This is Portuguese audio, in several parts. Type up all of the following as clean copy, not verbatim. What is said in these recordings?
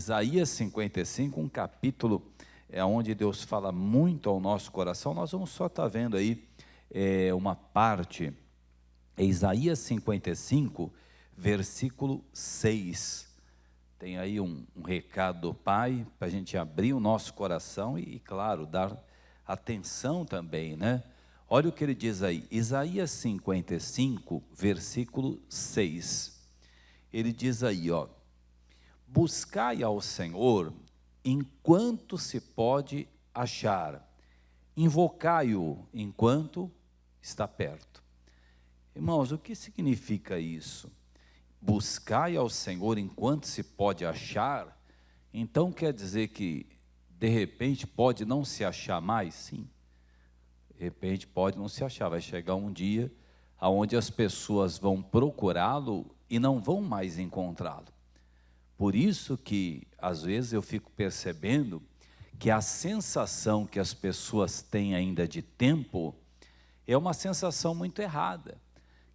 Isaías 55, um capítulo onde Deus fala muito ao nosso coração. Nós vamos só estar vendo aí uma parte, Isaías 55, versículo 6. Tem aí um recado do Pai, para a gente abrir o nosso coração e, claro, dar atenção também, né? Olha o que ele diz aí, Isaías 55, versículo 6. Ele diz aí, ó: buscai ao Senhor enquanto se pode achar, invocai-o enquanto está perto. Irmãos, o que significa isso? Buscai ao Senhor enquanto se pode achar. Então quer dizer que de repente pode não se achar mais? Sim, de repente pode não se achar. Vai chegar um dia onde as pessoas vão procurá-lo e não vão mais encontrá-lo. Por isso que às vezes eu fico percebendo que a sensação que as pessoas têm ainda de tempo é uma sensação muito errada.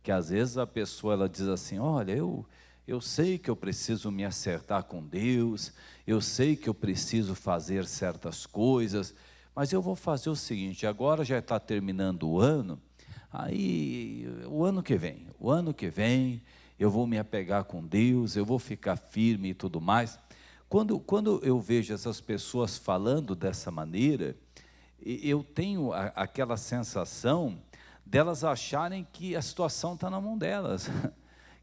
Que às vezes a pessoa ela diz assim: olha, eu sei que eu preciso me acertar com Deus, eu sei que eu preciso fazer certas coisas, mas eu vou fazer o seguinte, agora já está terminando o ano, aí o ano que vem eu vou me apegar com Deus, eu vou ficar firme e tudo mais. Quando eu vejo essas pessoas falando dessa maneira, eu tenho aquela sensação delas acharem que a situação está na mão delas,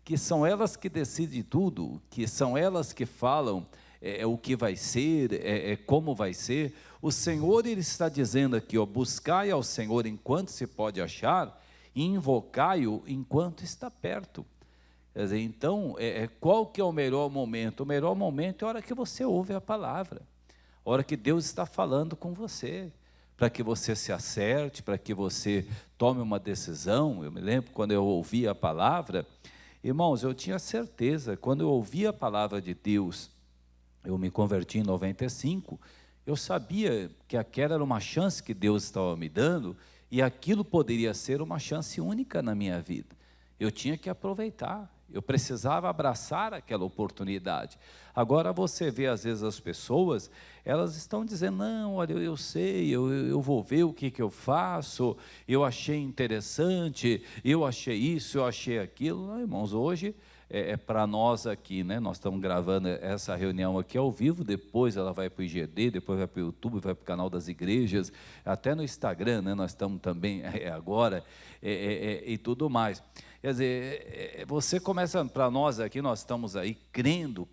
que são elas que decidem tudo, que são elas que falam o que vai ser, como vai ser. O Senhor, Ele está dizendo aqui, ó, buscai ao Senhor enquanto se pode achar, e invocai-o enquanto está perto. Quer dizer, então, qual que é o melhor momento? O melhor momento é a hora que você ouve a palavra, a hora que Deus está falando com você, para que você se acerte, para que você tome uma decisão. Eu me lembro quando eu ouvi a palavra, irmãos, eu tinha certeza, quando eu ouvi a palavra de Deus, eu me converti em 95, eu sabia que aquela era uma chance que Deus estava me dando, e aquilo poderia ser uma chance única na minha vida. Eu tinha que aproveitar, eu precisava abraçar aquela oportunidade. Agora você vê às vezes as pessoas, elas estão dizendo: não, olha, eu sei, eu vou ver o que eu faço, eu achei interessante, eu achei isso, eu achei aquilo. Não, irmãos, hoje para nós aqui, né? Nós estamos gravando essa reunião aqui ao vivo, depois ela vai para o IGD, depois vai para o YouTube, vai para o canal das igrejas, até no Instagram, né? Nós estamos também agora, e tudo mais. Quer dizer, você começa, para nós aqui, nós estamos aí crendo,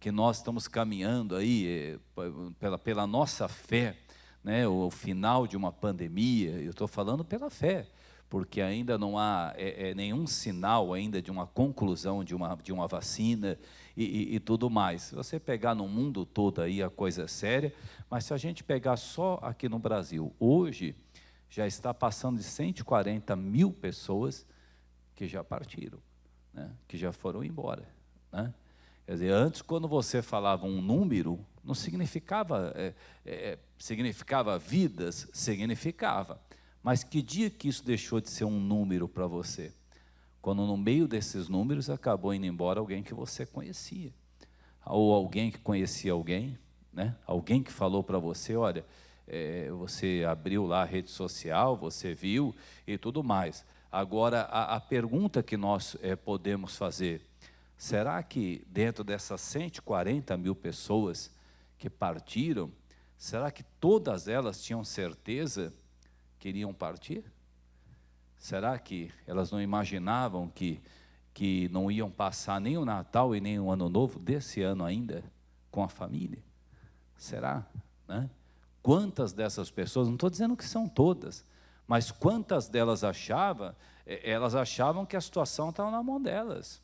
que nós estamos caminhando aí pela nossa fé, né? O final de uma pandemia, eu estou falando pela fé, porque ainda não há nenhum sinal ainda de uma conclusão de uma vacina e tudo mais. Se você pegar no mundo todo aí a coisa é séria, mas se a gente pegar só aqui no Brasil, hoje já está passando de 140 mil pessoas que já partiram, né? Que já foram embora, né? Quer dizer, antes, quando você falava um número, não significava, significava vidas, significava. Mas que dia que isso deixou de ser um número para você? Quando no meio desses números acabou indo embora alguém que você conhecia, ou alguém que conhecia alguém, né? Alguém que falou para você: olha, você abriu lá a rede social, você viu e tudo mais. Agora, a pergunta que nós podemos fazer: será que dentro dessas 140 mil pessoas que partiram, será que todas elas tinham certeza que iriam partir? Será que elas não imaginavam que não iam passar nem o Natal e nem o Ano Novo desse ano ainda com a família? Será, né? Quantas dessas pessoas, não estou dizendo que são todas, mas quantas delas elas achavam que a situação estava na mão delas,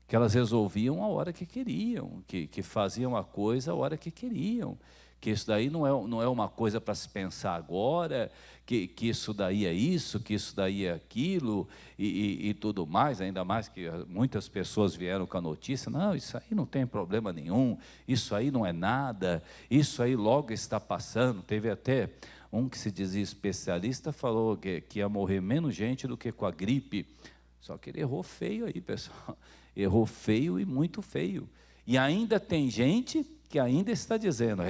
que elas resolviam a hora que queriam, que faziam a coisa a hora que queriam, que isso daí não é uma coisa para se pensar agora, que isso daí é isso, que isso daí é aquilo, e tudo mais, ainda mais que muitas pessoas vieram com a notícia: não, isso aí não tem problema nenhum, isso aí não é nada, isso aí logo está passando. Teve até um que se dizia especialista, falou que ia morrer menos gente do que com a gripe, só que ele errou feio aí, pessoal, errou feio e muito feio. E ainda tem gente que ainda está dizendo,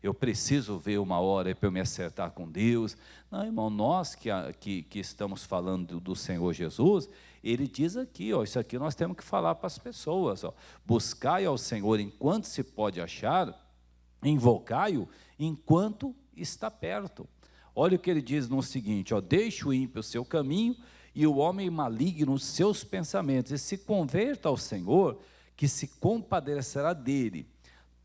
eu preciso ver uma hora para eu me acertar com Deus. Não, irmão, nós que estamos falando do Senhor Jesus, Ele diz aqui, isso aqui nós temos que falar para as pessoas, buscai ao Senhor enquanto se pode achar, invocai-o enquanto está perto. Olha o que ele diz no seguinte, deixe o ímpio o seu caminho e o homem maligno os seus pensamentos, e se converta ao Senhor, que se compadecerá dele.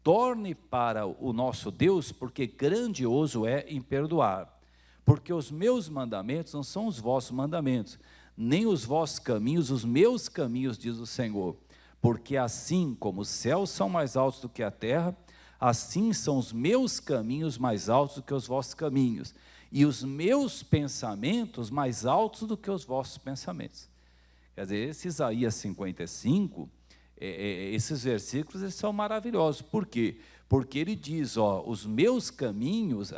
Torne para o nosso Deus, porque grandioso é em perdoar. Porque os meus mandamentos não são os vossos mandamentos, nem os vossos caminhos, os meus caminhos, diz o Senhor. Porque assim como os céus são mais altos do que a terra, assim são os meus caminhos mais altos do que os vossos caminhos, e os meus pensamentos mais altos do que os vossos pensamentos. Quer dizer, esse Isaías 55, esses versículos eles são maravilhosos. Por quê? Porque ele diz, os meus caminhos,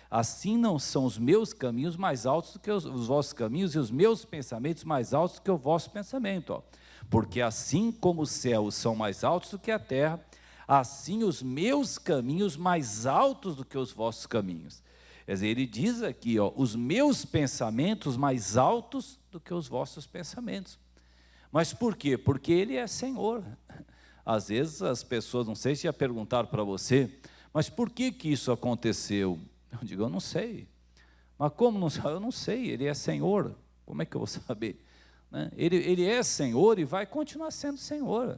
assim não são os meus caminhos mais altos do que os vossos caminhos, e os meus pensamentos mais altos do que o vosso pensamento. Porque assim como os céus são mais altos do que a terra, assim os meus caminhos mais altos do que os vossos caminhos. Quer dizer, ele diz aqui, os meus pensamentos mais altos do que os vossos pensamentos. Mas por quê? Porque Ele é Senhor. Às vezes as pessoas, não sei se já perguntaram para você, mas por que isso aconteceu? Eu digo, eu não sei. Mas como não sei? Eu não sei, Ele é Senhor. Como é que eu vou saber? Ele é Senhor e vai continuar sendo Senhor.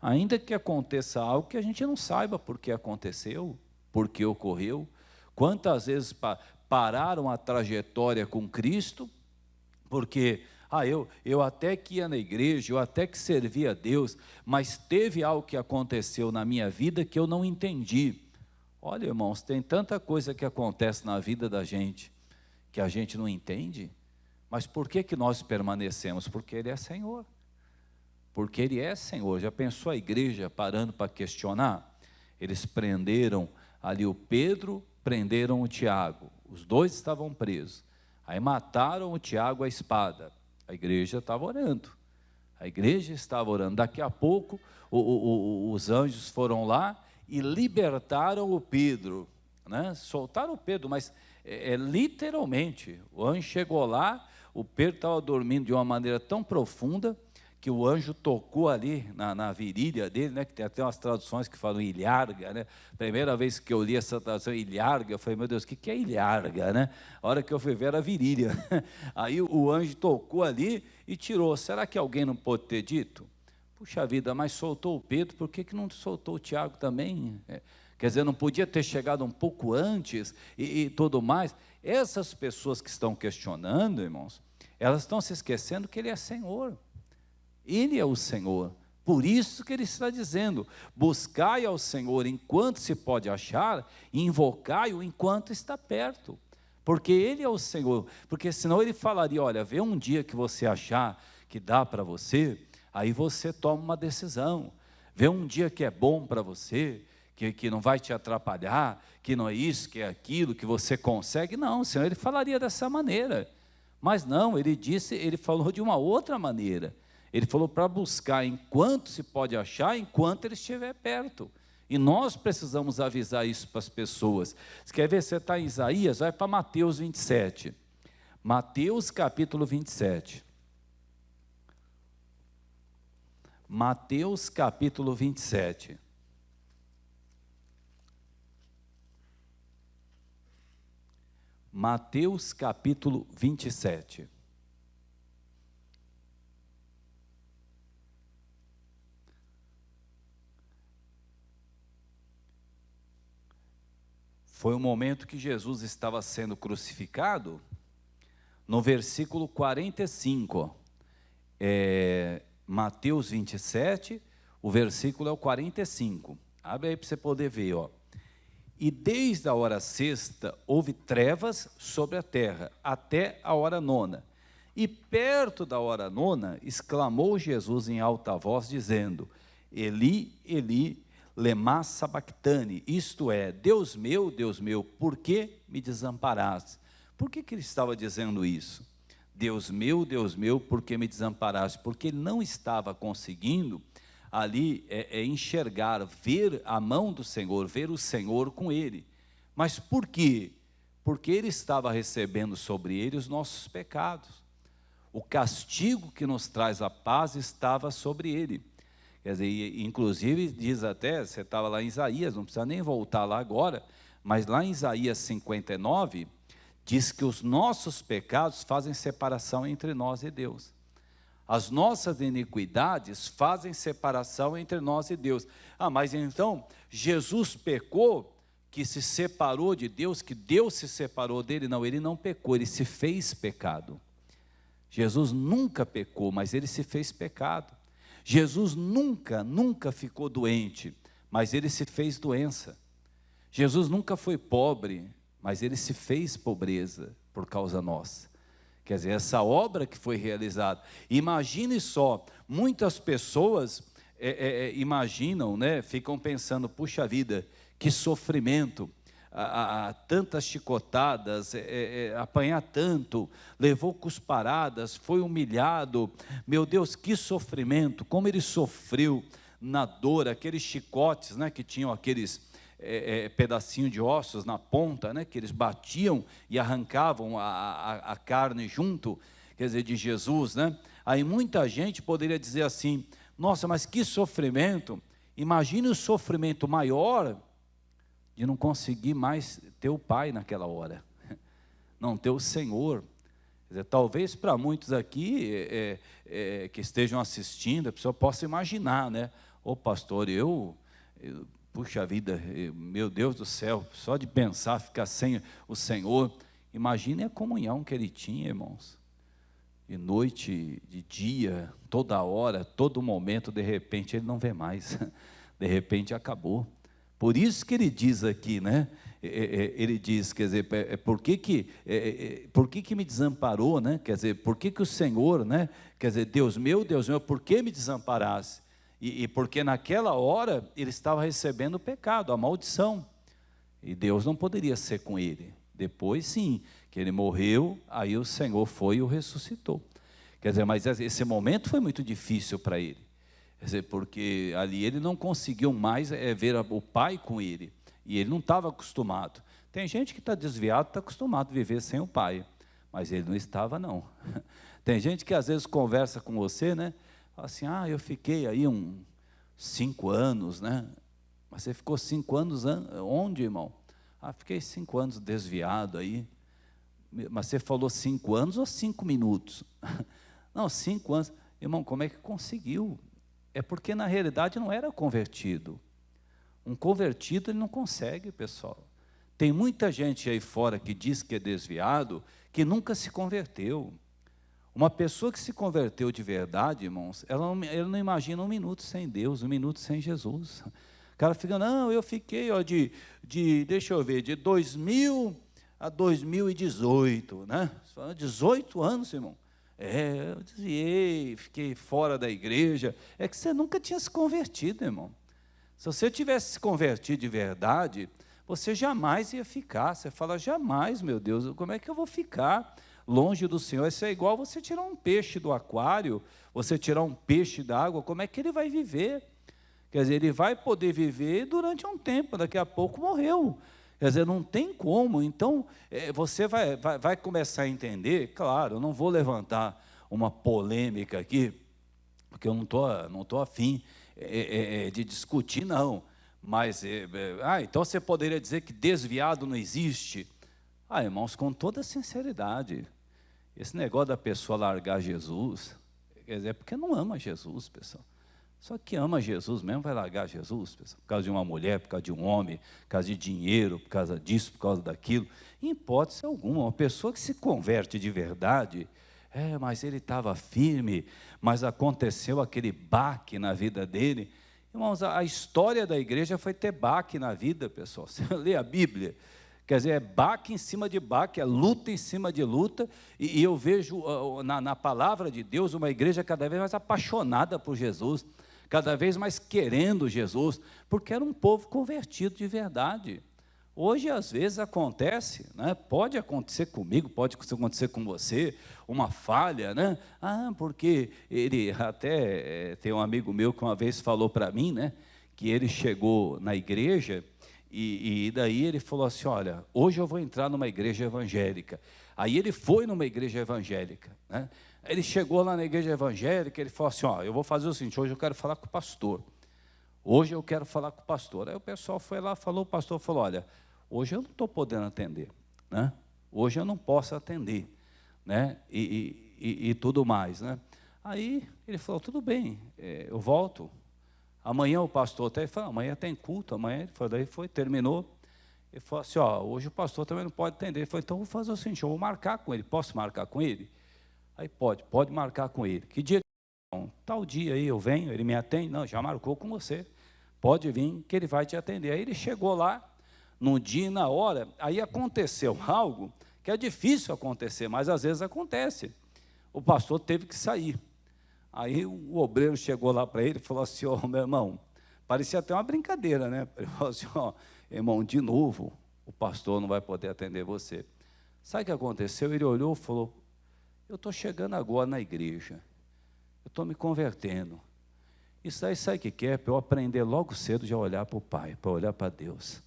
Ainda que aconteça algo que a gente não saiba por que aconteceu, por que ocorreu. Quantas vezes pararam a trajetória com Cristo, porque, eu até que ia na igreja, eu até que servia a Deus, mas teve algo que aconteceu na minha vida que eu não entendi. Olha, irmãos, tem tanta coisa que acontece na vida da gente, que a gente não entende, mas por que nós permanecemos? Porque Ele é Senhor. Porque Ele é Senhor. Já pensou a igreja parando para questionar? Eles prenderam ali o Pedro, prenderam o Tiago, os dois estavam presos, aí mataram o Tiago à espada, a igreja estava orando, daqui a pouco os anjos foram lá e libertaram o Pedro, soltaram o Pedro, mas literalmente, o anjo chegou lá, o Pedro estava dormindo de uma maneira tão profunda, que o anjo tocou ali na virilha dele, que tem até umas traduções que falam ilharga, Primeira vez que eu li essa tradução, ilharga, eu falei, meu Deus, o que é ilharga, A hora que eu fui ver era a virilha. Aí o anjo tocou ali e tirou. Será que alguém não pode ter dito? Puxa vida, mas soltou o Pedro, por que não soltou o Tiago também? Quer dizer, não podia ter chegado um pouco antes e tudo mais. Essas pessoas que estão questionando, irmãos, elas estão se esquecendo que Ele é Senhor. Ele é o Senhor, por isso que Ele está dizendo, buscai ao Senhor enquanto se pode achar, e invocai-o enquanto está perto, porque Ele é o Senhor, porque senão Ele falaria, olha, vê um dia que você achar que dá para você, aí você toma uma decisão, vê um dia que é bom para você, que não vai te atrapalhar, que não é isso, que é aquilo, que você consegue, não, senão Ele falaria dessa maneira, mas não, Ele falou de uma outra maneira. Ele falou para buscar enquanto se pode achar, enquanto Ele estiver perto. E nós precisamos avisar isso para as pessoas. Você quer ver? Você está em Isaías? Vai para Mateus 27. Mateus capítulo 27. Mateus capítulo 27. Mateus capítulo 27. Foi o momento que Jesus estava sendo crucificado, no versículo 45, Mateus 27, o versículo é o 45, abre aí para você poder ver, E desde a hora sexta houve trevas sobre a terra, até a hora nona, e perto da hora nona, exclamou Jesus em alta voz, dizendo, Eli, Eli, lema sabactani, isto é, Deus meu, por que me desamparaste? Por que ele estava dizendo isso? Deus meu, por que me desamparaste? Porque ele não estava conseguindo ali é enxergar, ver a mão do Senhor, ver o Senhor com ele. Mas por quê? Porque ele estava recebendo sobre ele os nossos pecados. O castigo que nos traz a paz estava sobre ele. Quer dizer, inclusive diz até, você estava lá em Isaías, não precisa nem voltar lá agora, mas lá em Isaías 59, diz que os nossos pecados fazem separação entre nós e Deus. As nossas iniquidades fazem separação entre nós e Deus. Ah, mas então, Jesus pecou, que se separou de Deus, que Deus se separou dele? Não, ele não pecou, ele se fez pecado. Jesus nunca pecou, mas ele se fez pecado. Jesus nunca ficou doente, mas ele se fez doença. Jesus nunca foi pobre, mas ele se fez pobreza por causa nossa. Quer dizer, essa obra que foi realizada. Imagine só, muitas pessoas imaginam, né, ficam pensando, puxa vida, que sofrimento, tantas chicotadas, apanhar tanto, levou cusparadas, foi humilhado, meu Deus, que sofrimento, como ele sofreu na dor, aqueles chicotes, né, que tinham aqueles pedacinho de ossos na ponta, né, que eles batiam e arrancavam a carne junto, quer dizer, de Jesus, né? Aí muita gente poderia dizer assim, nossa, mas que sofrimento, imagine o sofrimento maior de não conseguir mais ter o Pai naquela hora, não ter o Senhor. Quer dizer, talvez para muitos aqui que estejam assistindo, a pessoa possa imaginar, né? Ô pastor, puxa vida, meu Deus do céu, só de pensar, ficar sem o Senhor. Imagine a comunhão que ele tinha, irmãos, de noite, de dia, toda hora, todo momento, de repente ele não vê mais, de repente acabou. Por isso que ele diz aqui, né? Ele diz, quer dizer, por que me desamparou, né? Quer dizer, por que o Senhor, né? Quer dizer, Deus meu, por que me desamparasse? E porque naquela hora ele estava recebendo o pecado, a maldição, e Deus não poderia ser com ele. Depois sim, que ele morreu, aí o Senhor foi e o ressuscitou. Quer dizer, mas esse momento foi muito difícil para ele. Quer dizer, porque ali ele não conseguiu mais ver o Pai com ele, e ele não estava acostumado. Tem gente que está desviado, está acostumado a viver sem o Pai, mas ele não estava não. Tem gente que às vezes conversa com você, né? Fala assim, eu fiquei aí 5 anos, né? Mas você ficou 5 anos onde, irmão? Fiquei 5 anos desviado aí. Mas você falou 5 anos ou 5 minutos? Não, 5 anos. Irmão, como é que conseguiu? É porque na realidade não era convertido. Um convertido ele não consegue, pessoal. Tem muita gente aí fora que diz que é desviado, que nunca se converteu. Uma pessoa que se converteu de verdade, irmãos, ela não imagina 1 minuto sem Deus, 1 minuto sem Jesus. O cara fica, não, eu fiquei deixa eu ver, de 2000 a 2018, né? 18 anos, irmão. Eu desviei, fiquei fora da igreja. É que você nunca tinha se convertido, irmão. Se você tivesse se convertido de verdade, você jamais ia ficar. Você fala, jamais, meu Deus, como é que eu vou ficar longe do Senhor? Isso é igual você tirar um peixe do aquário, você tirar um peixe da água, como é que ele vai viver? Quer dizer, ele vai poder viver durante um tempo, daqui a pouco morreu. Quer dizer, não tem como. Então, você vai começar a entender, claro, eu não vou levantar uma polêmica aqui, porque eu não tô afim de discutir, não. Mas, então você poderia dizer que desviado não existe? Irmãos, com toda sinceridade, esse negócio da pessoa largar Jesus, quer dizer, é porque não ama Jesus, pessoal. Só que ama Jesus mesmo vai largar Jesus, pessoal, por causa de uma mulher, por causa de um homem, por causa de dinheiro, por causa disso, por causa daquilo. Em hipótese alguma, uma pessoa que se converte de verdade, mas ele estava firme, mas aconteceu aquele baque na vida dele. Irmãos, a história da igreja foi ter baque na vida, pessoal. Você lê a Bíblia, quer dizer, é baque em cima de baque, é luta em cima de luta, e eu vejo na palavra de Deus uma igreja cada vez mais apaixonada por Jesus, cada vez mais querendo Jesus, porque era um povo convertido de verdade. Hoje, às vezes, acontece, né? Pode acontecer comigo, pode acontecer com você, uma falha, né? Porque ele até tem um amigo meu que uma vez falou para mim, né? Que ele chegou na igreja e daí ele falou assim, olha, hoje eu vou entrar numa igreja evangélica. Aí ele foi numa igreja evangélica, né? Ele chegou lá na igreja evangélica, ele falou assim, eu vou fazer o seguinte, hoje eu quero falar com o pastor. Hoje eu quero falar com o pastor. Aí o pessoal foi lá, falou, o pastor falou, olha, hoje eu não estou podendo atender, né? Hoje eu não posso atender, né? E tudo mais, né? Aí ele falou, tudo bem, eu volto. Amanhã o pastor até falou, amanhã tem culto, amanhã ele falou, daí terminou. Ele falou assim, hoje o pastor também não pode atender. Ele falou, então eu vou fazer o seguinte, eu vou marcar com ele, posso marcar com ele? Aí pode marcar com ele. Que dia? Tal dia aí eu venho, ele me atende? Não, já marcou com você. Pode vir que ele vai te atender. Aí ele chegou lá, no dia e na hora, aí aconteceu algo que é difícil acontecer, mas às vezes acontece. O pastor teve que sair. Aí o obreiro chegou lá para ele e falou assim, meu irmão, parecia até uma brincadeira, né? Ele falou assim, irmão, de novo, o pastor não vai poder atender você. Sabe o que aconteceu? Ele olhou e falou, eu estou chegando agora na igreja, eu estou me convertendo. Isso aí sabe o que é? Para eu aprender logo cedo já olhar para o Pai, para olhar para Deus.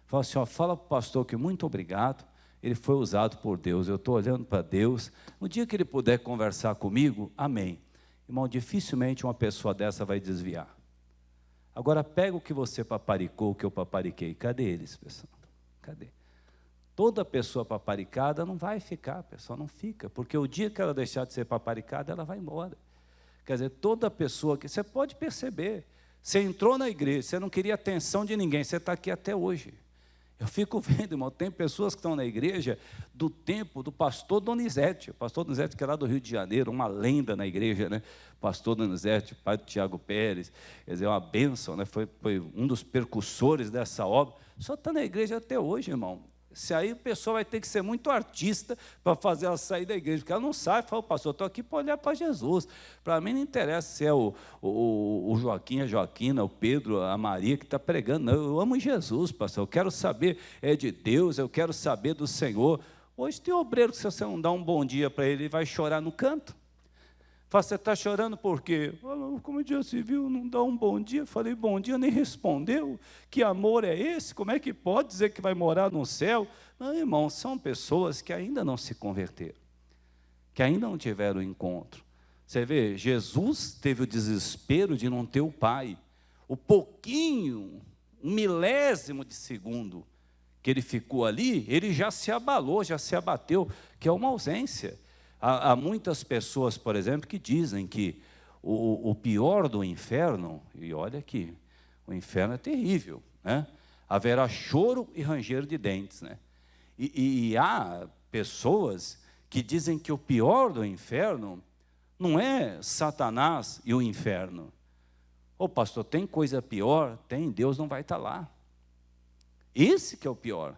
Fala assim, fala para o pastor que muito obrigado, ele foi usado por Deus, eu estou olhando para Deus. No dia que ele puder conversar comigo, amém. Irmão, dificilmente uma pessoa dessa vai desviar. Agora pega o que você paparicou, o que eu papariquei. Cadê eles, pessoal? Cadê? Toda pessoa paparicada não vai ficar, pessoal, não fica. Porque o dia que ela deixar de ser paparicada, ela vai embora. Quer dizer, toda pessoa que... Você pode perceber, você entrou na igreja, você não queria atenção de ninguém, você está aqui até hoje. Eu fico vendo, irmão, tem pessoas que estão na igreja do tempo do pastor Donizete. O pastor Donizete, que é lá do Rio de Janeiro, uma lenda na igreja, né? Pastor Donizete, pai do Tiago Pérez, quer dizer, uma bênção, né? Foi um dos percussores dessa obra. Só está na igreja até hoje, irmão. Se aí a pessoa vai ter que ser muito artista para fazer ela sair da igreja, porque ela não sai, fala, pastor, estou aqui para olhar para Jesus. Para mim não interessa se é o Joaquim, a Joaquina, o Pedro, a Maria que está pregando. Não, eu amo Jesus, pastor, eu quero saber de Deus, eu quero saber do Senhor. Hoje tem obreiro que se você não dá um bom dia para ele, ele vai chorar no canto. Fala, você está chorando por quê? Como já se viu, não dá um bom dia. Falei, bom dia, nem respondeu. Que amor é esse? Como é que pode dizer que vai morar no céu? Não, irmão, são pessoas que ainda não se converteram, que ainda não tiveram o encontro. Você vê, Jesus teve o desespero de não ter o Pai. O pouquinho, um milésimo de segundo que ele ficou ali, ele já se abalou, já se abateu, que é uma ausência. Há muitas pessoas, por exemplo, que dizem que o pior do inferno, e olha que o inferno é terrível, né? Haverá choro e ranger de dentes, né? E há pessoas que dizem que o pior do inferno não é Satanás e o inferno. Ô pastor, tem coisa pior? Tem, Deus não vai estar lá. Esse que é o pior.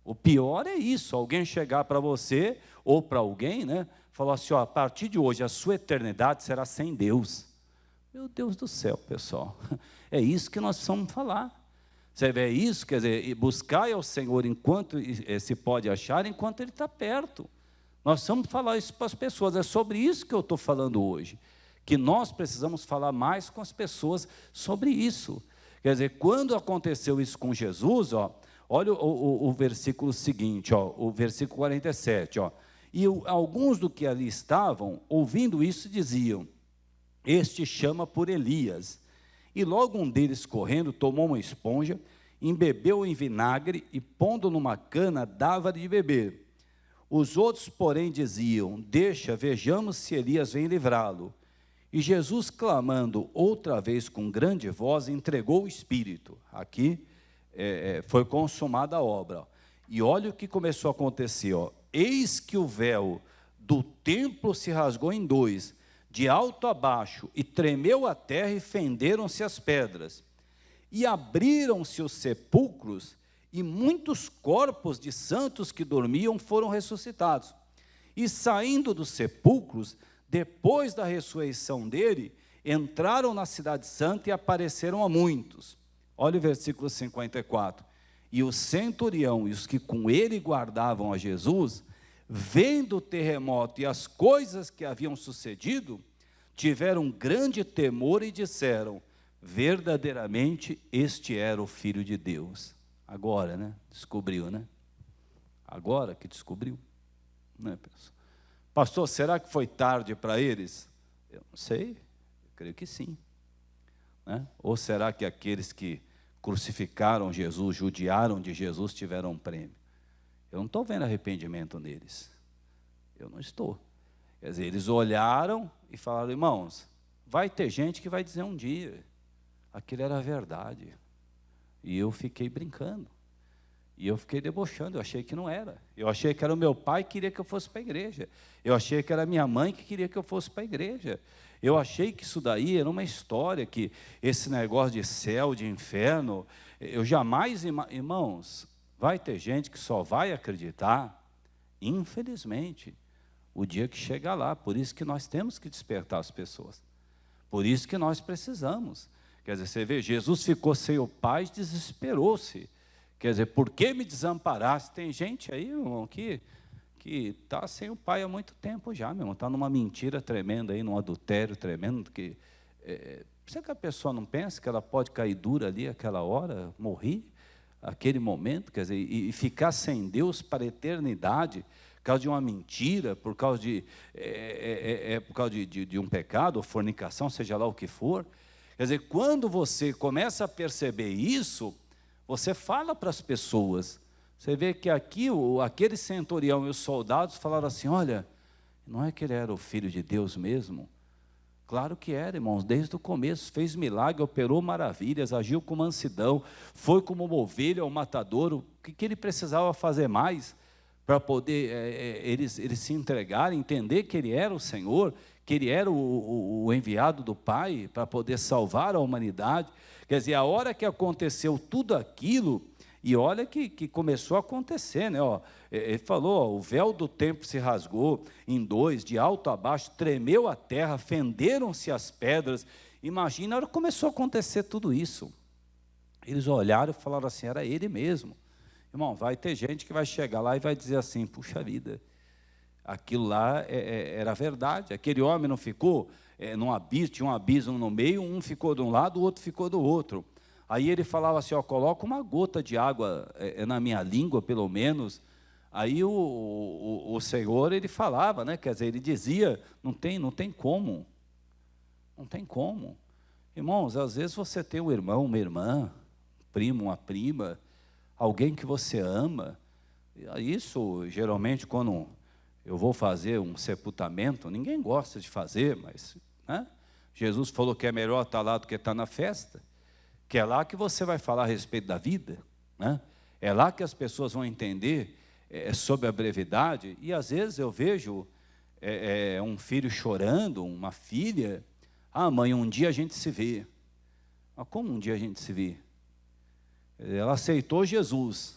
O pior é isso, alguém chegar para você, ou para alguém, né, falar assim, a partir de hoje, a sua eternidade será sem Deus. Meu Deus do céu, pessoal, é isso que nós precisamos falar. Você vê isso, quer dizer, buscar ao Senhor enquanto se pode achar, enquanto Ele está perto. Nós precisamos falar isso para as pessoas, é sobre isso que eu estou falando hoje, que nós precisamos falar mais com as pessoas sobre isso. Quer dizer, quando aconteceu isso com Jesus, olha o versículo seguinte, o versículo 47, E alguns do que ali estavam, ouvindo isso, diziam, este chama por Elias. E logo um deles, correndo, tomou uma esponja, embebeu em vinagre e, pondo numa cana, dava-lhe de beber. Os outros, porém, diziam, deixa, vejamos se Elias vem livrá-lo. E Jesus, clamando outra vez com grande voz, entregou o Espírito. Aqui foi consumada a obra. E olha o que começou a acontecer. Eis que o véu do templo se rasgou em dois, de alto a baixo, e tremeu a terra e fenderam-se as pedras. E abriram-se os sepulcros, e muitos corpos de santos que dormiam foram ressuscitados. E saindo dos sepulcros, depois da ressurreição dele, entraram na cidade santa e apareceram a muitos. Olha o versículo 54. E o centurião e os que com ele guardavam a Jesus, vendo o terremoto e as coisas que haviam sucedido, tiveram grande temor e disseram: verdadeiramente este era o Filho de Deus. Agora, né? Descobriu, né? Agora que descobriu, né, pessoal? Pastor, será que foi tarde para eles? Eu não sei, eu creio que sim, né? Ou será que aqueles que crucificaram Jesus, judiaram de Jesus, tiveram um prêmio? Eu não estou vendo arrependimento neles, eu não estou. Quer dizer, eles olharam e falaram: irmãos, vai ter gente que vai dizer um dia, aquilo era verdade, e eu fiquei brincando, e eu fiquei debochando, eu achei que não era, eu achei que era o meu pai que queria que eu fosse para a igreja, eu achei que era a minha mãe que queria que eu fosse para a igreja, eu achei que isso daí era uma história, que esse negócio de céu, de inferno, eu jamais, irmãos, vai ter gente que só vai acreditar, infelizmente, o dia que chegar lá. Por isso que nós temos que despertar as pessoas, por isso que nós precisamos. Quer dizer, você vê, Jesus ficou sem o pai, desesperou-se. Quer dizer, por que me desamparaste? Tem gente aí, irmão, que está sem o pai há muito tempo já, meu irmão, está numa mentira tremenda aí, num adultério tremendo, que será que a pessoa não pensa que ela pode cair dura ali aquela hora, morrer, aquele momento, quer dizer, e ficar sem Deus para a eternidade, por causa de uma mentira, por causa de um pecado, ou fornicação, seja lá o que for. Quer dizer, quando você começa a perceber isso, você fala para as pessoas. Você vê que aqui, aquele centurião e os soldados falaram assim: olha, não é que ele era o Filho de Deus mesmo? Claro que era, irmãos, desde o começo, fez milagre, operou maravilhas, agiu com mansidão, foi como uma ovelha ao matadouro. O que ele precisava fazer mais para poder eles se entregarem, entender que ele era o Senhor, que ele era o enviado do Pai para poder salvar a humanidade? Quer dizer, a hora que aconteceu tudo aquilo, e olha que começou a acontecer, né? Ele falou, o véu do templo se rasgou em dois, de alto a baixo, tremeu a terra, fenderam-se as pedras. Imagina, a hora que começou a acontecer tudo isso, eles olharam e falaram assim: era ele mesmo. Irmão, vai ter gente que vai chegar lá e vai dizer assim: puxa vida, aquilo lá era verdade, aquele homem não ficou num abismo, tinha um abismo no meio, um ficou de um lado, o outro ficou do outro. Aí ele falava assim: coloca uma gota de água na minha língua, pelo menos. Aí o Senhor, ele falava, né? Quer dizer, ele dizia: não tem como, não tem como. Irmãos, às vezes você tem um irmão, uma irmã, um primo, uma prima, alguém que você ama. Isso, geralmente, quando eu vou fazer um sepultamento, ninguém gosta de fazer, mas, né? Jesus falou que é melhor estar lá do que estar na festa, que é lá que você vai falar a respeito da vida, né? É lá que as pessoas vão entender sobre a brevidade. E às vezes eu vejo um filho chorando, uma filha: ah, mãe, um dia a gente se vê. Mas como um dia a gente se vê? Ela aceitou Jesus.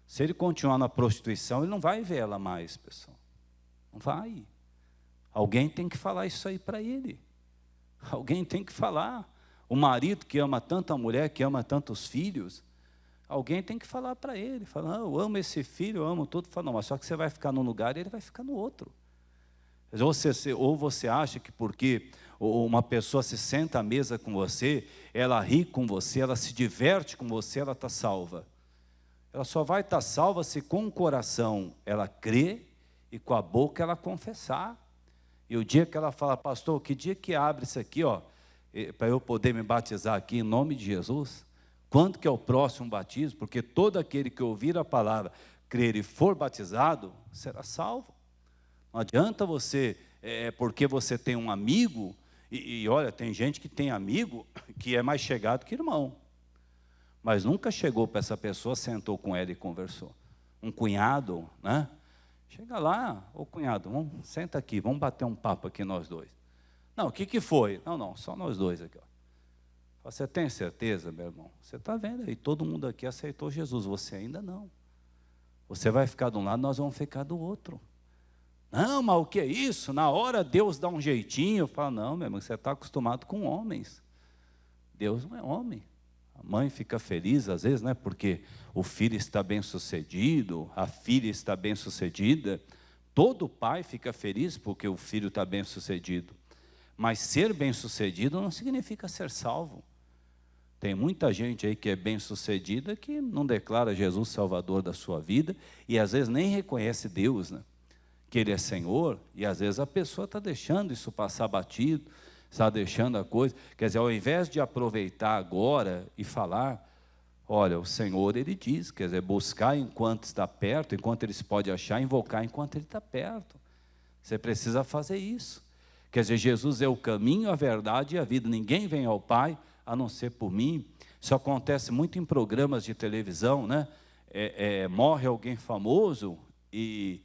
Se ele continuar na prostituição, ele não vai ver ela mais, pessoal. Não vai. Alguém tem que falar isso aí para ele. Alguém tem que falar. O marido que ama tanto a mulher, que ama tantos filhos, alguém tem que falar para ele. Falar: eu amo esse filho, eu amo tudo. Fala: não, mas só que você vai ficar num lugar e ele vai ficar no outro. Ou você acha que porque uma pessoa se senta à mesa com você, ela ri com você, ela se diverte com você, ela está salva. Ela só vai estar salva se com o coração ela crê e com a boca ela confessar. E o dia que ela fala: pastor, que dia que abre isso aqui, para eu poder me batizar aqui em nome de Jesus? Quando que é o próximo batismo? Porque todo aquele que ouvir a palavra, crer e for batizado, será salvo. Não adianta você, porque você tem um amigo, e olha, tem gente que tem amigo que é mais chegado que irmão, mas nunca chegou para essa pessoa, sentou com ela e conversou. Um cunhado, né? Chega lá: ô cunhado, senta aqui, vamos bater um papo aqui nós dois. Não, o que foi? Não, só nós dois aqui. Você tem certeza, meu irmão? Você está vendo aí, todo mundo aqui aceitou Jesus, você ainda não. Você vai ficar de um lado, nós vamos ficar do outro. Não, mas o que é isso? Na hora Deus dá um jeitinho. Eu falo: não, meu irmão, você está acostumado com homens. Deus não é homem. mãe fica feliz às vezes, né? Porque o filho está bem sucedido, a filha está bem sucedida. Todo pai fica feliz porque o filho está bem sucedido. Mas ser bem sucedido não significa ser salvo. Tem muita gente aí que é bem sucedida que não declara Jesus Salvador da sua vida e às vezes nem reconhece Deus, né? Que Ele é Senhor, e às vezes a pessoa está deixando isso passar batido, está deixando a coisa. Quer dizer, ao invés de aproveitar agora e falar, olha, o Senhor, Ele diz, quer dizer, buscar enquanto está perto, enquanto Ele se pode achar, invocar enquanto Ele está perto. Você precisa fazer isso. Quer dizer, Jesus é o caminho, a verdade e a vida. Ninguém vem ao Pai a não ser por mim. Isso acontece muito em programas de televisão, né? Morre alguém famoso e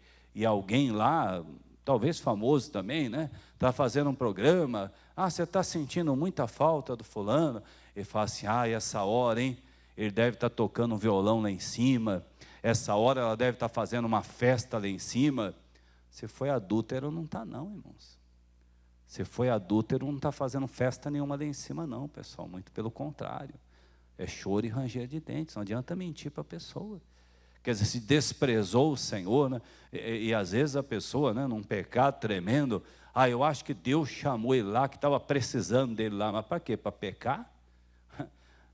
alguém lá, talvez famoso também, né? Está fazendo um programa. Você está sentindo muita falta do fulano? Ele fala assim, essa hora, hein? Ele deve estar tocando um violão lá em cima. Essa hora ela deve estar fazendo uma festa lá em cima. Se foi adúltero, não está não, irmãos. Se foi adúltero, não está fazendo festa nenhuma lá em cima não, pessoal. Muito pelo contrário. É choro e ranger de dentes. Não adianta mentir para a pessoa. Quer dizer, se desprezou o Senhor, né? E às vezes a pessoa, né, num pecado tremendo, eu acho que Deus chamou ele lá, que estava precisando dele lá. Mas para quê? Para pecar?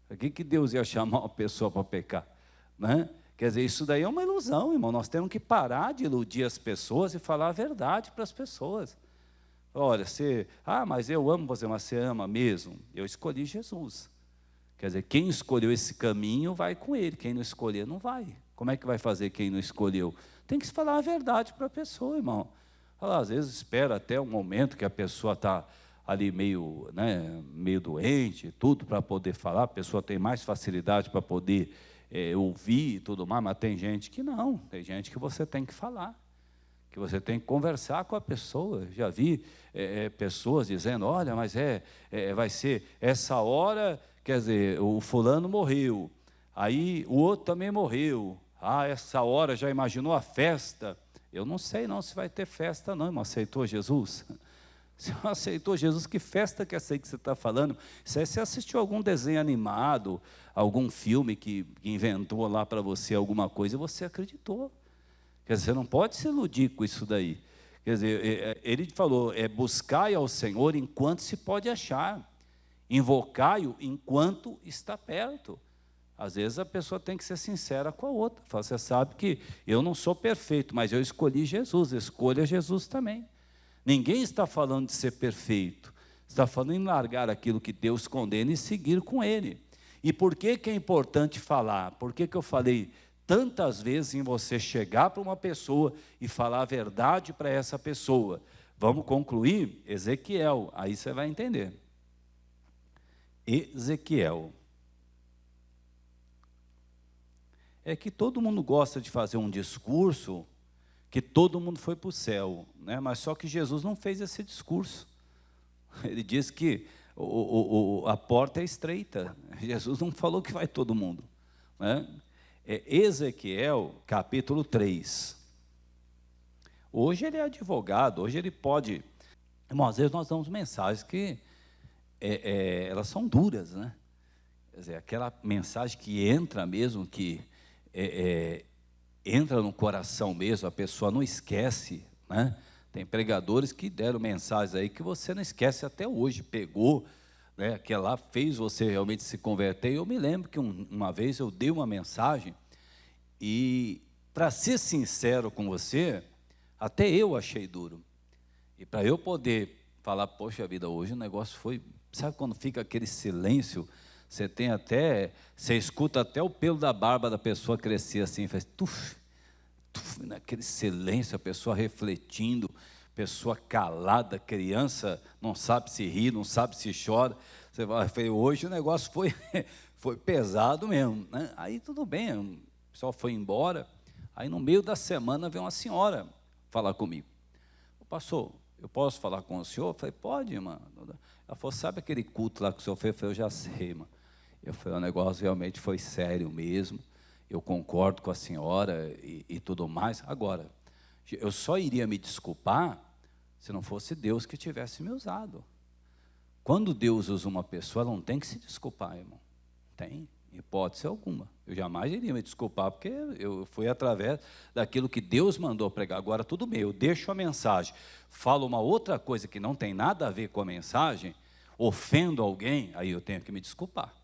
Para que Deus ia chamar uma pessoa para pecar? Né? Quer dizer, isso daí é uma ilusão, irmão. Nós temos que parar de iludir as pessoas e falar a verdade para as pessoas. Olha, mas eu amo você, mas você ama mesmo? Eu escolhi Jesus. Quer dizer, quem escolheu esse caminho vai com ele, quem não escolher não vai. Como é que vai fazer quem não escolheu? Tem que falar a verdade para a pessoa, irmão. Às vezes espera até um momento que a pessoa está ali meio doente, tudo para poder falar, a pessoa tem mais facilidade para poder ouvir e tudo mais, mas tem gente que não, tem gente que você tem que falar, que você tem que conversar com a pessoa. Já vi pessoas dizendo, olha, mas vai ser essa hora, quer dizer, o fulano morreu, aí o outro também morreu, essa hora já imaginou a festa? Eu não sei não se vai ter festa não, irmão. Aceitou Jesus? Se não aceitou Jesus, que festa que é essa aí que você está falando? Se você assistiu algum desenho animado, algum filme que inventou lá para você alguma coisa, e você acreditou. Quer dizer, você não pode se iludir com isso daí. Quer dizer, ele falou, buscai ao Senhor enquanto se pode achar, invocai-o enquanto está perto. Às vezes a pessoa tem que ser sincera com a outra. Fala, você sabe que eu não sou perfeito, mas eu escolhi Jesus, escolha Jesus também. Ninguém está falando de ser perfeito, está falando em largar aquilo que Deus condena e seguir com Ele. E por que é importante falar? Por que eu falei tantas vezes em você chegar para uma pessoa e falar a verdade para essa pessoa? Vamos concluir? Ezequiel, aí você vai entender. Ezequiel. É que todo mundo gosta de fazer um discurso que todo mundo foi para o céu, né? Mas só que Jesus não fez esse discurso. Ele disse que a porta é estreita. Jesus não falou que vai todo mundo, né? Ezequiel, capítulo 3. Hoje ele é advogado, hoje ele pode... Irmão, às vezes nós damos mensagens que elas são duras, né? Quer dizer, aquela mensagem que entra mesmo, que... entra no coração mesmo, a pessoa não esquece, né? Tem pregadores que deram mensagens aí que você não esquece até hoje, pegou, né? Aquela lá fez você realmente se converter. Eu me lembro que uma vez eu dei uma mensagem e, para ser sincero com você, até eu achei duro. E para eu poder falar, poxa vida, hoje o negócio foi... Sabe quando fica aquele silêncio? Você escuta até o pelo da barba da pessoa crescer assim, faz tuf, tuf, naquele silêncio, a pessoa refletindo, pessoa calada, criança, não sabe se ri, não sabe se chora. Você vai, hoje o negócio foi pesado mesmo, né? Aí tudo bem, o pessoal foi embora, aí no meio da semana veio uma senhora falar comigo. Pastor, eu posso falar com o senhor? Eu falei, pode, irmã. Ela falou, sabe aquele culto lá que o senhor fez? Eu falei, eu já sei, irmã. Eu falei, o negócio realmente foi sério mesmo, eu concordo com a senhora e tudo mais. Agora, eu só iria me desculpar se não fosse Deus que tivesse me usado. Quando Deus usa uma pessoa, ela não tem que se desculpar, irmão. Tem. hipótese alguma. Eu jamais iria me desculpar, porque eu fui através daquilo que Deus mandou pregar. Agora, tudo bem, eu deixo a mensagem, falo uma outra coisa que não tem nada a ver com a mensagem, ofendo alguém, aí eu tenho que me desculpar.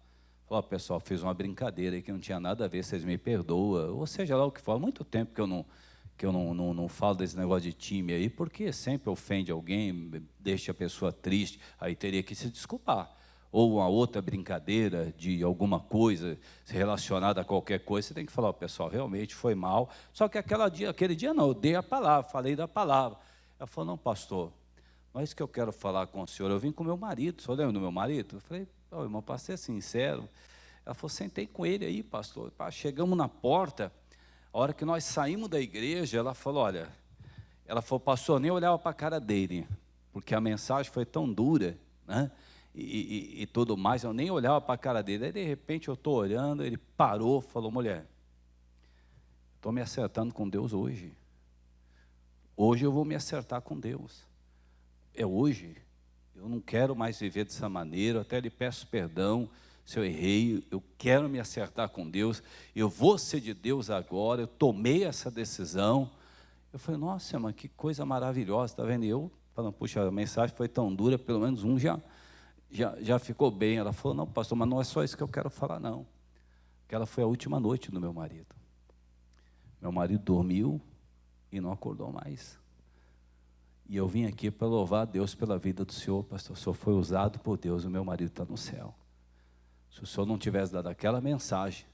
Falar, pessoal, fiz uma brincadeira aí que não tinha nada a ver, vocês me perdoam, ou seja lá o que for. Há muito tempo que eu não falo desse negócio de time aí, porque sempre ofende alguém, deixa a pessoa triste, aí teria que se desculpar. Ou uma outra brincadeira de alguma coisa relacionada a qualquer coisa, você tem que falar, pessoal, realmente foi mal. Só que aquele dia não, eu dei a palavra, falei da palavra. Ela falou, não, pastor, não é isso que eu quero falar com o senhor, eu vim com meu marido, o senhor lembra do meu marido? Eu falei, oh, irmão, para ser sincero. Ela falou, sentei com ele aí, pastor. Chegamos na porta, a hora que nós saímos da igreja, ela falou, olha, ela falou, pastor, nem olhava para a cara dele, porque a mensagem foi tão dura, né? E tudo mais, eu nem olhava para a cara dele. Aí, de repente, eu estou olhando, ele parou, falou, mulher, estou me acertando com Deus hoje. Hoje eu vou me acertar com Deus. É hoje. Eu não quero mais viver dessa maneira, até lhe peço perdão se eu errei, eu quero me acertar com Deus, eu vou ser de Deus agora, eu tomei essa decisão. Eu falei, nossa, irmã, que coisa maravilhosa, está vendo? E eu falando, puxa, a mensagem foi tão dura, pelo menos um já ficou bem. Ela falou, não, pastor, mas não é só isso que eu quero falar, não. Aquela foi a última noite do meu marido. Meu marido dormiu e não acordou mais. E eu vim aqui para louvar a Deus pela vida do senhor, pastor. O senhor foi usado por Deus, o meu marido está no céu. Se o senhor não tivesse dado aquela mensagem,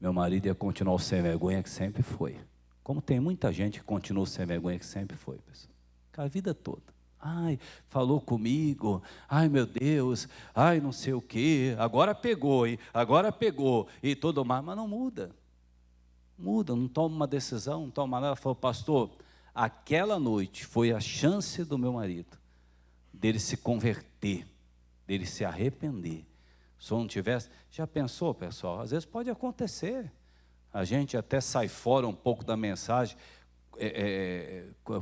meu marido ia continuar o sem vergonha que sempre foi. Como tem muita gente que continua o sem vergonha que sempre foi, pessoal. A vida toda. Ai, falou comigo, ai meu Deus, ai não sei o quê, agora pegou, e tudo mais, mas não muda, não toma uma decisão, não toma nada. Ela falou, pastor, aquela noite foi a chance do meu marido, dele se converter, dele se arrepender. Se eu não tivesse, já pensou, pessoal, às vezes pode acontecer, a gente até sai fora um pouco da mensagem,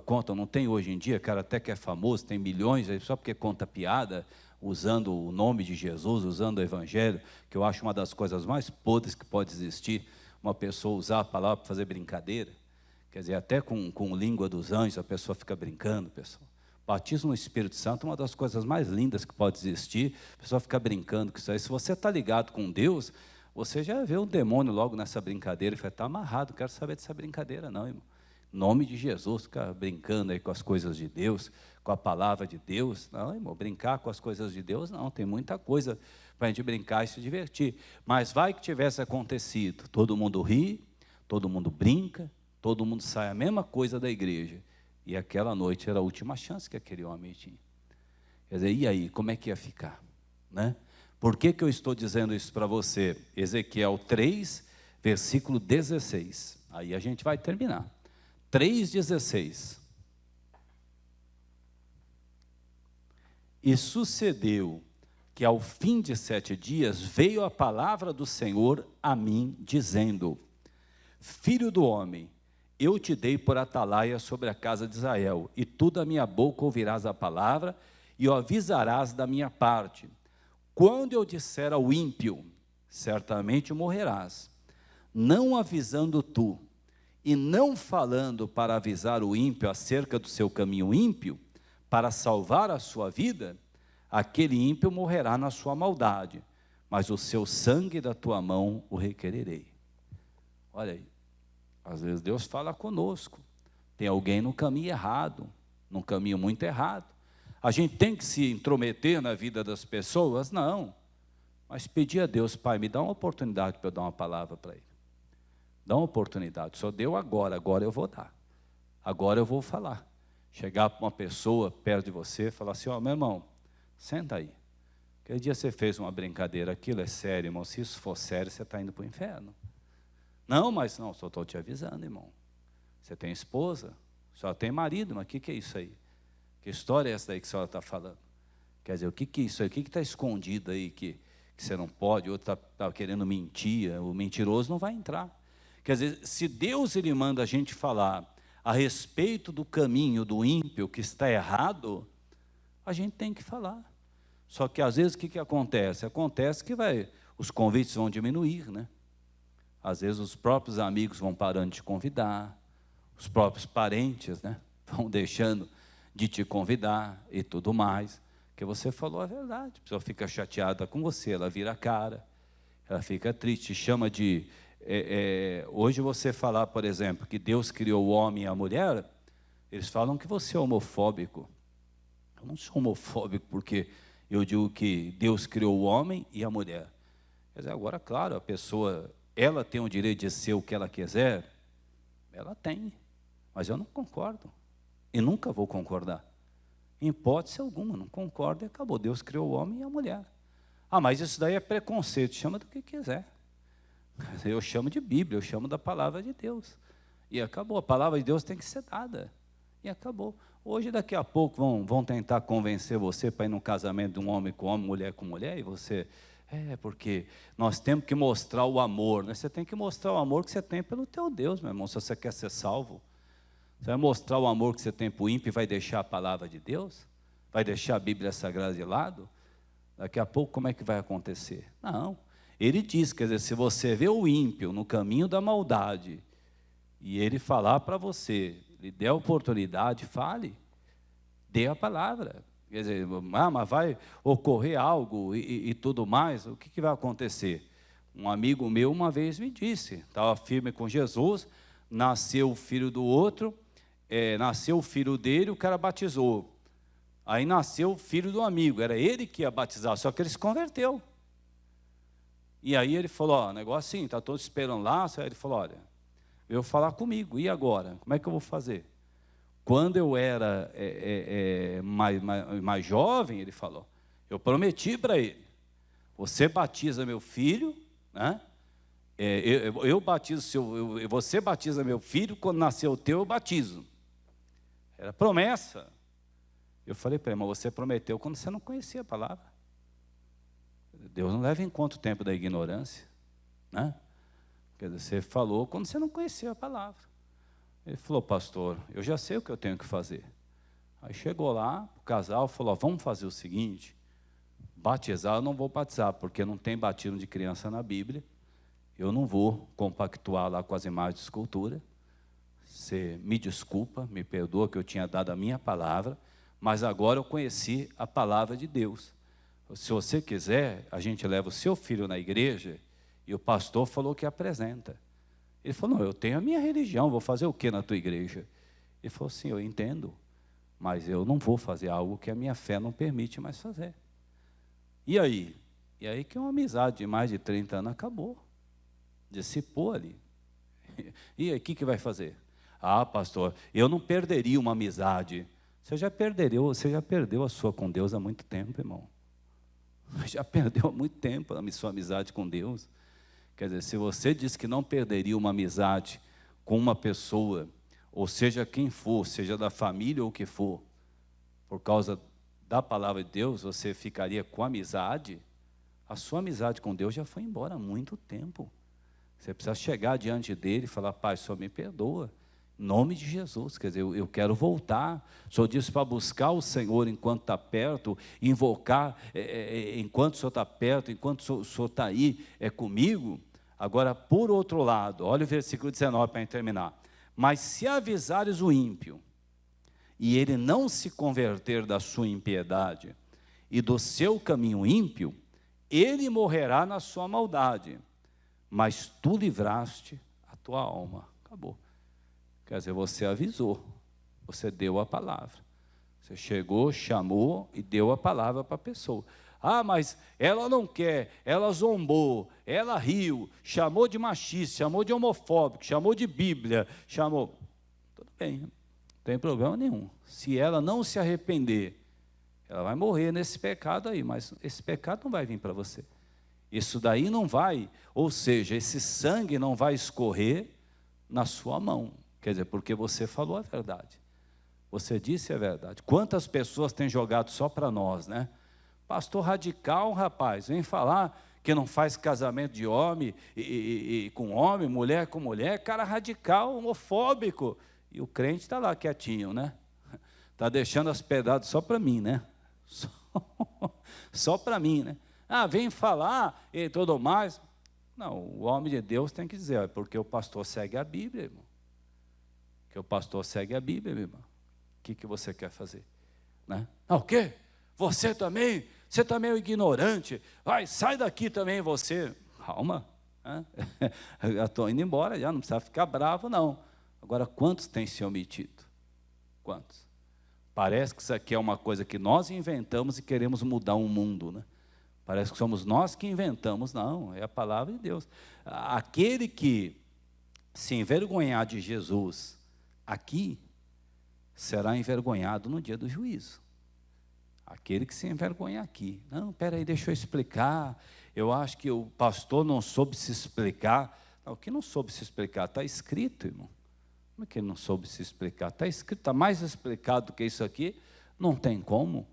conta, não tem hoje em dia, cara até que é famoso, tem milhões, só porque conta piada, usando o nome de Jesus, usando o Evangelho, que eu acho uma das coisas mais podres que pode existir, uma pessoa usar a palavra para fazer brincadeira, quer dizer, até com língua dos anjos, a pessoa fica brincando, pessoal. Batismo no Espírito Santo é uma das coisas mais lindas que pode existir, a pessoa fica brincando com isso aí. Se você está ligado com Deus, você já vê um demônio logo nessa brincadeira, e fala, está amarrado, não quero saber dessa brincadeira não, irmão. Em nome de Jesus, ficar brincando aí com as coisas de Deus, com a palavra de Deus, não, irmão, brincar com as coisas de Deus, não, tem muita coisa para a gente brincar e se divertir, mas vai que tivesse acontecido, todo mundo ri, todo mundo brinca, todo mundo sai a mesma coisa da igreja, e aquela noite era a última chance que aquele homem tinha. Quer dizer, e aí, como é que ia ficar? Né? Por que eu estou dizendo isso para você? Ezequiel 3, versículo 16, aí a gente vai terminar. 3,16. E sucedeu que ao fim de 7 dias veio a palavra do Senhor a mim, dizendo, filho do homem, eu te dei por atalaia sobre a casa de Israel, e tu da minha boca ouvirás a palavra, e o avisarás da minha parte. Quando eu disser ao ímpio, certamente morrerás, não avisando tu, e não falando para avisar o ímpio acerca do seu caminho ímpio, para salvar a sua vida, aquele ímpio morrerá na sua maldade, mas o seu sangue da tua mão o requererei. Olha aí, às vezes Deus fala conosco, tem alguém no caminho errado, num caminho muito errado. A gente tem que se intrometer na vida das pessoas? Não, mas pedir a Deus, Pai, me dá uma oportunidade para eu dar uma palavra para ele. Dá uma oportunidade, só deu agora eu vou dar, agora eu vou falar. Chegar para uma pessoa perto de você e falar assim, ó, meu irmão, senta aí, aquele dia você fez uma brincadeira, aquilo é sério, irmão, se isso for sério, você está indo para o inferno. Não, mas não, só estou te avisando, irmão, você tem esposa, só tem marido, mas o que é isso aí? Que história é essa daí que a senhora está falando? Quer dizer, o que é isso aí? O que está escondido aí que você não pode, outro está querendo mentir, o mentiroso não vai entrar. Quer dizer, se Deus ele manda a gente falar a respeito do caminho do ímpio que está errado, a gente tem que falar. Só que às vezes o que acontece? Acontece que os convites vão diminuir, né? Às vezes os próprios amigos vão parando de te convidar, os próprios parentes, né, vão deixando de te convidar e tudo mais, porque você falou a verdade. A pessoa fica chateada com você, ela vira a cara, ela fica triste, chama de... hoje você falar, por exemplo, que Deus criou o homem e a mulher, eles falam que você é homofóbico. Eu não sou homofóbico porque eu digo que Deus criou o homem e a mulher. Quer dizer, agora, claro, a pessoa, ela tem o direito de ser o que ela quiser, ela tem, mas eu não concordo, e nunca vou concordar. Em hipótese alguma, não concordo e acabou. Deus criou o homem e a mulher. Ah, mas isso daí é preconceito, chama do que quiser. Eu chamo de Bíblia, eu chamo da palavra de Deus. E acabou, a palavra de Deus tem que ser dada. E acabou. Hoje, daqui a pouco, vão tentar convencer você para ir num casamento de um homem com homem, mulher com mulher, e você... porque nós temos que mostrar o amor, né? Você tem que mostrar o amor que você tem pelo teu Deus, meu irmão, se você quer ser salvo. Você vai mostrar o amor que você tem para o ímpio e vai deixar a palavra de Deus? Vai deixar a Bíblia Sagrada de lado? Daqui a pouco, como é que vai acontecer? Não. Ele diz, quer dizer, se você vê o ímpio no caminho da maldade, e ele falar para você, lhe der a oportunidade, fale, dê a palavra. Quer dizer, mas vai ocorrer algo e tudo mais, o que vai acontecer? Um amigo meu uma vez me disse, estava firme com Jesus, nasceu o filho do outro, nasceu o filho dele, o cara batizou. Aí nasceu o filho do amigo, era ele que ia batizar, só que ele se converteu. E aí ele falou, ó, negócio assim, está todos esperando lá, aí ele falou, olha, eu vou falar comigo, e agora? Como é que eu vou fazer? Quando eu era mais jovem, ele falou, eu prometi para ele, você batiza meu filho, né? Eu batizo você batiza meu filho, quando nascer o teu, eu batizo. Era promessa. Eu falei para ele, mas você prometeu quando você não conhecia a palavra. Deus não leva em conta o tempo da ignorância, né? Quer dizer, você falou quando você não conhecia a palavra. Ele falou, pastor, eu já sei o que eu tenho que fazer. Aí chegou lá, o casal falou, vamos fazer o seguinte, batizar eu não vou batizar, porque não tem batismo de criança na Bíblia, eu não vou compactuar lá com as imagens de escultura, você me desculpa, me perdoa que eu tinha dado a minha palavra, mas agora eu conheci a palavra de Deus. Se você quiser, a gente leva o seu filho na igreja, e o pastor falou que apresenta. Ele falou, não, eu tenho a minha religião, vou fazer o que na tua igreja? Ele falou assim, eu entendo, mas eu não vou fazer algo que a minha fé não permite mais fazer. E aí? E aí que uma amizade de mais de 30 anos acabou, dissipou ali. E aí, o que vai fazer? Ah, pastor, eu não perderia uma amizade. Você já perdeu a sua com Deus há muito tempo, irmão. Já perdeu há muito tempo a sua amizade com Deus. Quer dizer, se você diz que não perderia uma amizade com uma pessoa, ou seja quem for, seja da família ou o que for, por causa da palavra de Deus, você ficaria com amizade, a sua amizade com Deus já foi embora há muito tempo. Você precisa chegar diante dele e falar, pai, o Senhor me perdoa, em nome de Jesus, quer dizer, eu quero voltar. O Senhor disse para buscar o Senhor enquanto está perto, invocar enquanto o Senhor está perto, enquanto o Senhor está aí, comigo. Agora, por outro lado, olha o versículo 19 para terminar. Mas se avisares o ímpio, e ele não se converter da sua impiedade, e do seu caminho ímpio, ele morrerá na sua maldade, mas tu livraste a tua alma. Acabou. Quer dizer, você avisou, você deu a palavra. Você chegou, chamou e deu a palavra para a pessoa. Ah, mas ela não quer, ela zombou, ela riu, chamou de machista, chamou de homofóbico, chamou de Bíblia, chamou... Tudo bem, não tem problema nenhum. Se ela não se arrepender, ela vai morrer nesse pecado aí, mas esse pecado não vai vir para você. Isso daí não vai, ou seja, esse sangue não vai escorrer na sua mão. Quer dizer, porque você falou a verdade. Você disse a verdade. Quantas pessoas têm jogado só para nós, né? Pastor radical, rapaz, vem falar que não faz casamento de homem e com homem, mulher com mulher, cara radical, homofóbico. E o crente está lá quietinho, né? Está deixando as pedradas só para mim, né? Só para mim, né? Vem falar e tudo mais. Não, o homem de Deus tem que dizer, porque o pastor segue a Bíblia, irmão. Porque o pastor segue a Bíblia, meu irmão. O que você quer fazer? Né? O quê? Você também é um ignorante. Sai daqui também você. Calma. Já estou indo embora, já não precisa ficar bravo, não. Agora, quantos têm se omitido? Quantos? Parece que isso aqui é uma coisa que nós inventamos e queremos mudar o mundo, né? Parece que somos nós que inventamos. Não, é a palavra de Deus. Aquele que se envergonhar de Jesus aqui, será envergonhado no dia do juízo. Aquele que se envergonhar aqui. Não, espera aí, deixa eu explicar. Eu acho que o pastor não soube se explicar. Não, o que não soube se explicar? Está escrito, irmão. Como é que ele não soube se explicar? Está escrito, está mais explicado do que isso aqui. Não tem como.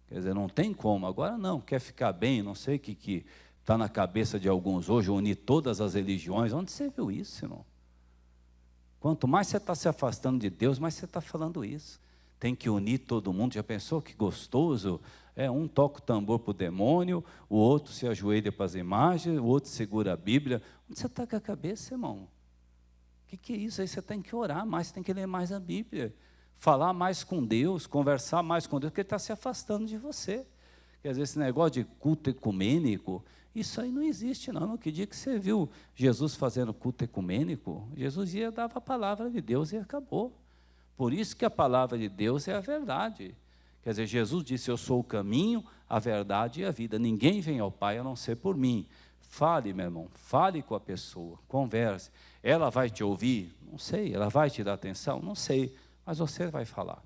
Quer dizer, não tem como. Agora não, quer ficar bem, não sei o que está na cabeça de alguns hoje, unir todas as religiões. Onde você viu isso, irmão? Quanto mais você está se afastando de Deus, mais você está falando isso. Tem que unir todo mundo. Já pensou que gostoso? Um toca o tambor para o demônio, o outro se ajoelha para as imagens, o outro segura a Bíblia. Onde você está com a cabeça, irmão? O que é isso? Aí você tem que orar mais, tem que ler mais a Bíblia. Falar mais com Deus, conversar mais com Deus, porque Ele está se afastando de você. Quer dizer, esse negócio de culto ecumênico, isso aí não existe, não. No que dia que você viu Jesus fazendo culto ecumênico, Jesus ia dar a palavra de Deus e acabou. Por isso que a palavra de Deus é a verdade. Quer dizer, Jesus disse, eu sou o caminho, a verdade e a vida. Ninguém vem ao Pai a não ser por mim. Fale, meu irmão, fale com a pessoa, converse. Ela vai te ouvir? Não sei. Ela vai te dar atenção? Não sei. Mas você vai falar.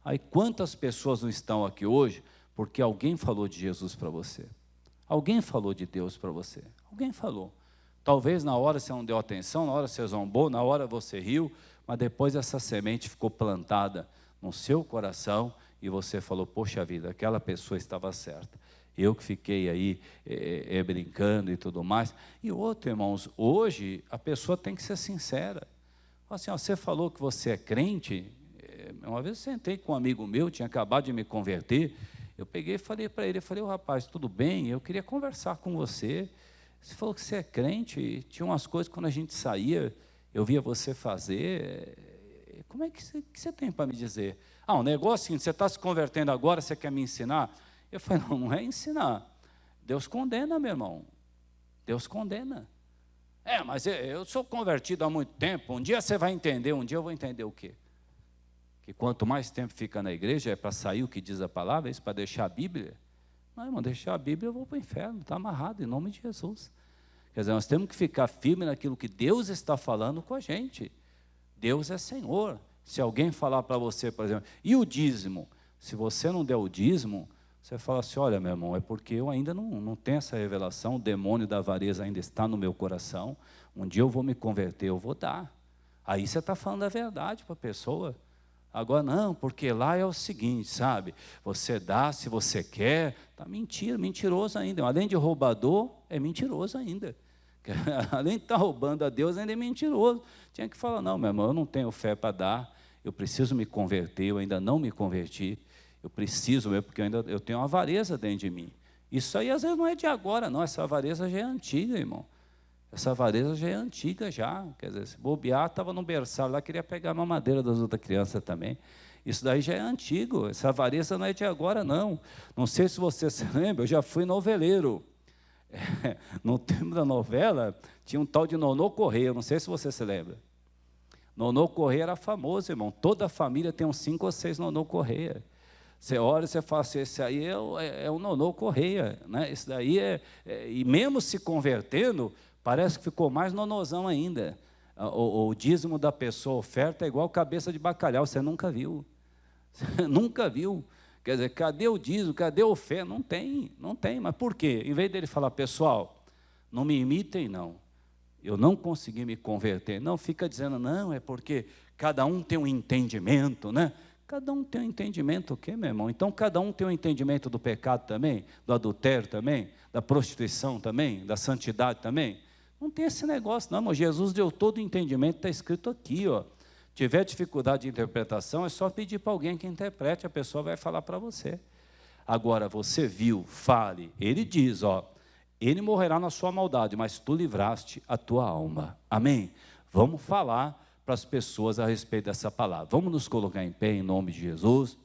Aí quantas pessoas não estão aqui hoje porque alguém falou de Jesus para você? Alguém falou de Deus para você? Alguém falou. Talvez na hora você não deu atenção, na hora você zombou, na hora você riu, mas depois essa semente ficou plantada no seu coração e você falou, poxa vida, aquela pessoa estava certa. Eu que fiquei aí brincando e tudo mais. E outro, irmãos, hoje a pessoa tem que ser sincera. Assim, você falou que você é crente. Uma vez eu sentei com um amigo meu, tinha acabado de me converter. Eu peguei e falei para ele, rapaz, tudo bem? Eu queria conversar com você. Você falou que você é crente, tinha umas coisas quando a gente saía, eu via você fazer. Como é que você tem para me dizer? Um negócio assim, você está se convertendo agora, você quer me ensinar? Eu falei, não é ensinar. Deus condena, meu irmão. Deus condena. Mas eu sou convertido há muito tempo, um dia você vai entender, um dia eu vou entender o quê? Que quanto mais tempo fica na igreja, é para sair o que diz a palavra, é isso para deixar a Bíblia? Não, irmão, deixar a Bíblia eu vou para o inferno, está amarrado, em nome de Jesus. Quer dizer, nós temos que ficar firme naquilo que Deus está falando com a gente. Deus é Senhor. Se alguém falar para você, por exemplo, e o dízimo? Se você não der o dízimo, você fala assim, olha, meu irmão, é porque eu ainda não tenho essa revelação, o demônio da avareza ainda está no meu coração, um dia eu vou me converter, eu vou dar. Aí você está falando a verdade para a pessoa. Agora não, porque lá é o seguinte, sabe, você dá se você quer, está mentiroso ainda. Além de roubador, é mentiroso ainda. Além de estar roubando a Deus, ainda é mentiroso. Tinha que falar, não, meu irmão, eu não tenho fé para dar, eu preciso me converter, eu ainda não me converti. Eu preciso mesmo, porque eu tenho uma avareza dentro de mim. Isso aí às vezes não é de agora, não. Essa avareza já é antiga, irmão. Essa avareza já é antiga já. Quer dizer, se bobear, estava no berçário lá, queria pegar a mamadeira das outras crianças também. Isso daí já é antigo. Essa avareza não é de agora, não. Não sei se você se lembra, eu já fui noveleiro. No tempo da novela, tinha um tal de Nonô Correia, não sei se você se lembra. Nonô Correia era famoso, irmão. Toda a família tem uns 5 ou 6 Nonô Correia. Você olha e você fala assim, esse aí é o Nonô Correia, né? Esse daí e mesmo se convertendo, parece que ficou mais nonozão ainda. O dízimo da pessoa, oferta, é igual cabeça de bacalhau, você nunca viu. Você nunca viu. Quer dizer, cadê o dízimo, cadê a oferta? Não tem, mas por quê? Em vez dele falar, pessoal, não me imitem não, eu não consegui me converter, não, fica dizendo, não, é porque cada um tem um entendimento, né? Cada um tem um entendimento o quê, meu irmão? Então, cada um tem um entendimento do pecado também, do adultério também, da prostituição também, da santidade também. Não tem esse negócio, não, irmão. Jesus deu todo o entendimento, está escrito aqui, ó. Tiver dificuldade de interpretação, é só pedir para alguém que interprete, a pessoa vai falar para você. Agora, você viu, fale. Ele diz, ele morrerá na sua maldade, mas tu livraste a tua alma. Amém? Vamos falar para as pessoas a respeito dessa palavra. Vamos nos colocar em pé em nome de Jesus.